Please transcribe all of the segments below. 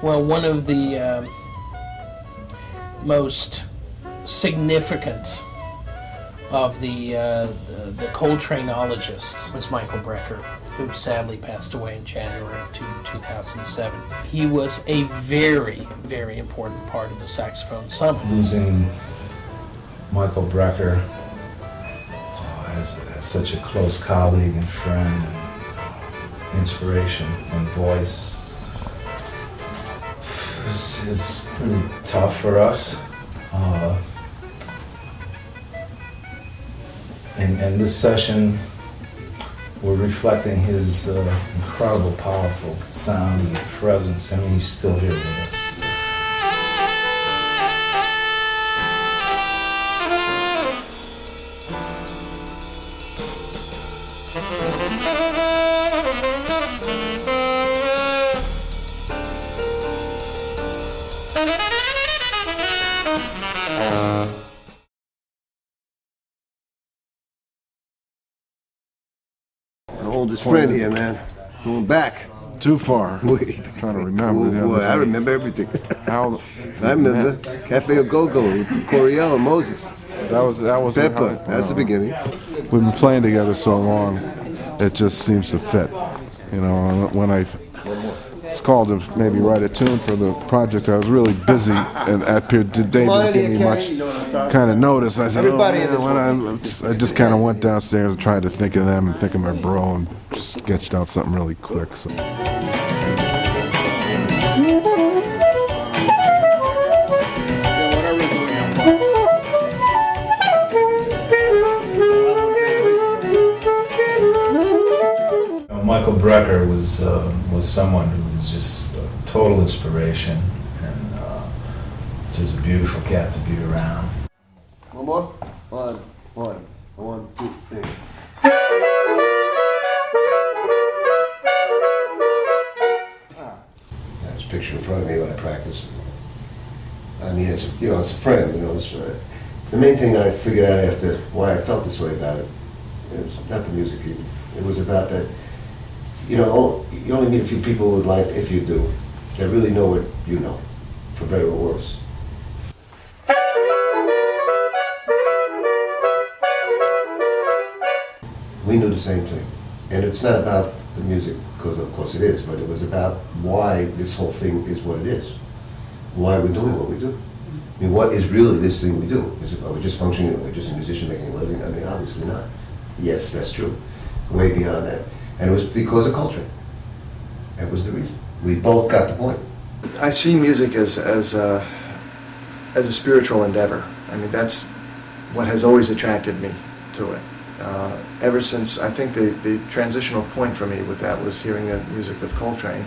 Well, one of the most significant of the Coltraneologists was Michael Brecker, who sadly passed away in January of 2007. He was a very, very important part of the Saxophone Summit. Losing Michael Brecker as such a close colleague and friend and inspiration and voice is pretty tough for us. And this session, we're reflecting his incredible, powerful sound and presence. I mean, he's still here with us. Oldest friend here, man. Going back. Too far. Wait. I'm trying to remember. Boy, I remember everything. How? I remember Cafe Au Go-Go with Coriel and Moses. That was Pepper. That's the beginning. We've been playing together so long, it just seems to fit. You know, when it's called to maybe write a tune for the project, I was really busy, and that period Dave didn't give me much kind of notice. I said, I just kind of went downstairs and tried to think of them and think of my bro and sketched out something really quick. So. Michael Brecker was someone who was just a total inspiration and just a beautiful cat to be around. One more? One, 2, 3. I have this picture in front of me when I practice. I mean, it's a friend, the main thing I figured out after why I felt this way about it, it was not the music even. It was about that, you only meet a few people in life, if you do, that really know what you know, for better or worse. We knew the same thing. And it's not about the music, because of course it is, but it was about why this whole thing is what it is. Why we're doing what we do. I mean, what is really this thing we do? Are we just functioning, are we just a musician making a living? I mean, obviously not. Yes, that's true. Way beyond that. And it was because of Coltrane. That was the reason. We both got the point. I see music as a spiritual endeavor. I mean, that's what has always attracted me to it. Ever since, I think the transitional point for me with that was hearing the music of Coltrane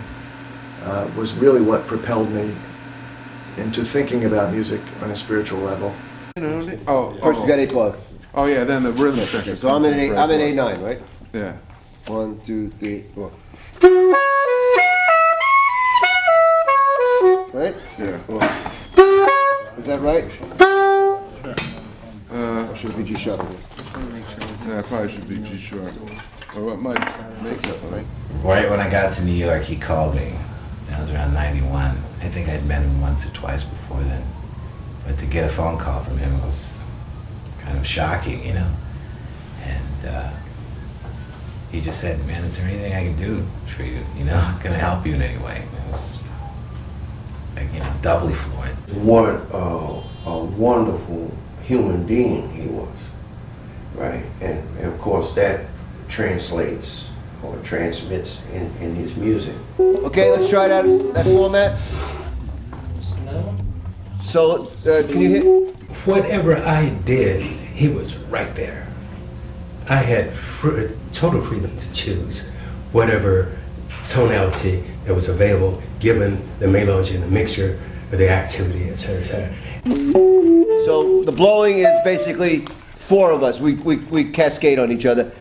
was really what propelled me into thinking about music on a spiritual level. First you got A12. Oh yeah, then the rhythm section. So I'm in A9, right? Yeah. 1, 2, 3, 4. Right? Yeah. Is that right? Or should it be G sharp? Yeah, it probably should be G sharp. Or what might make it, right? Right when I got to New York, he called me. That was around 91. I think I'd met him once or twice before then. But to get a phone call from him was kind of shocking, And he just said, "Man, is there anything I can do for you? Can I help you in any way?" It was, doubly fluent. What a wonderful human being he was, right? And of course that translates or transmits in his music. Okay, let's try that format. So, can you hit? Whatever I did, he was right there. I had total freedom to choose whatever tonality that was available given the melange and the mixture of the activity, etc., etc. So the blowing is basically four of us. We cascade on each other.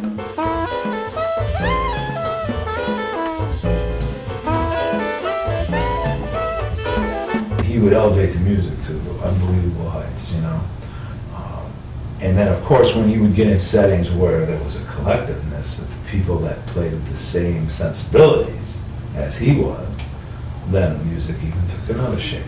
He would elevate the music to unbelievable heights, And then, of course, when he would get in settings where there was a collectiveness of people that played with the same sensibilities as he was, then music even took another shape.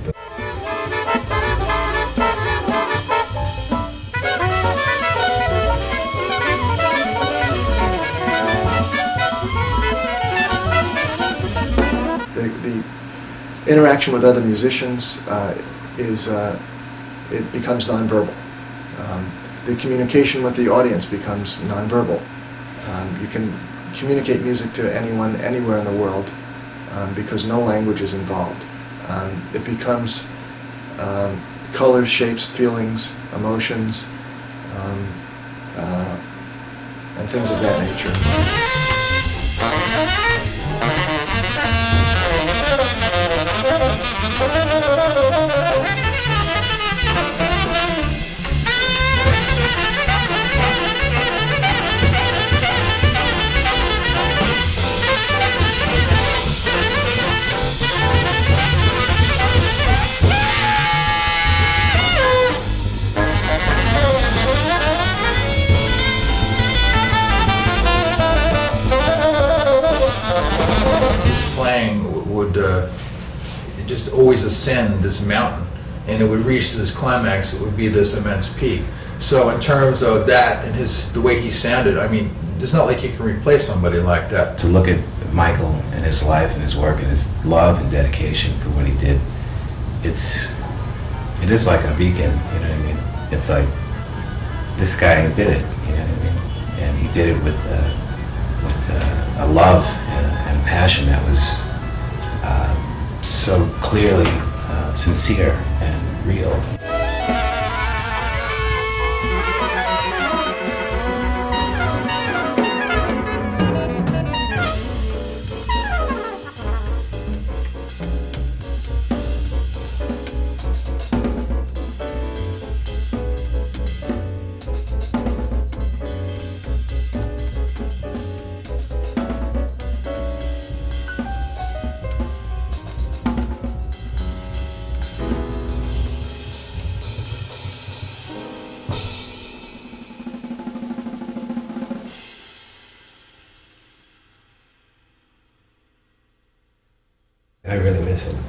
The interaction with other musicians it becomes nonverbal. The communication with the audience becomes nonverbal. You can communicate music to anyone, anywhere in the world, because no language is involved. It becomes colors, shapes, feelings, emotions, and things of that nature. Playing would just always ascend this mountain, and it would reach this climax. It would be this immense peak. So in terms of that and the way he sounded, I mean, it's not like you can replace somebody like that. To look at Michael and his life and his work and his love and dedication for what he did, it is like a beacon, you know what I mean? It's like, this guy did it, you know what I mean? And he did it with a love and passion that was so clearly sincere and real. I really miss him.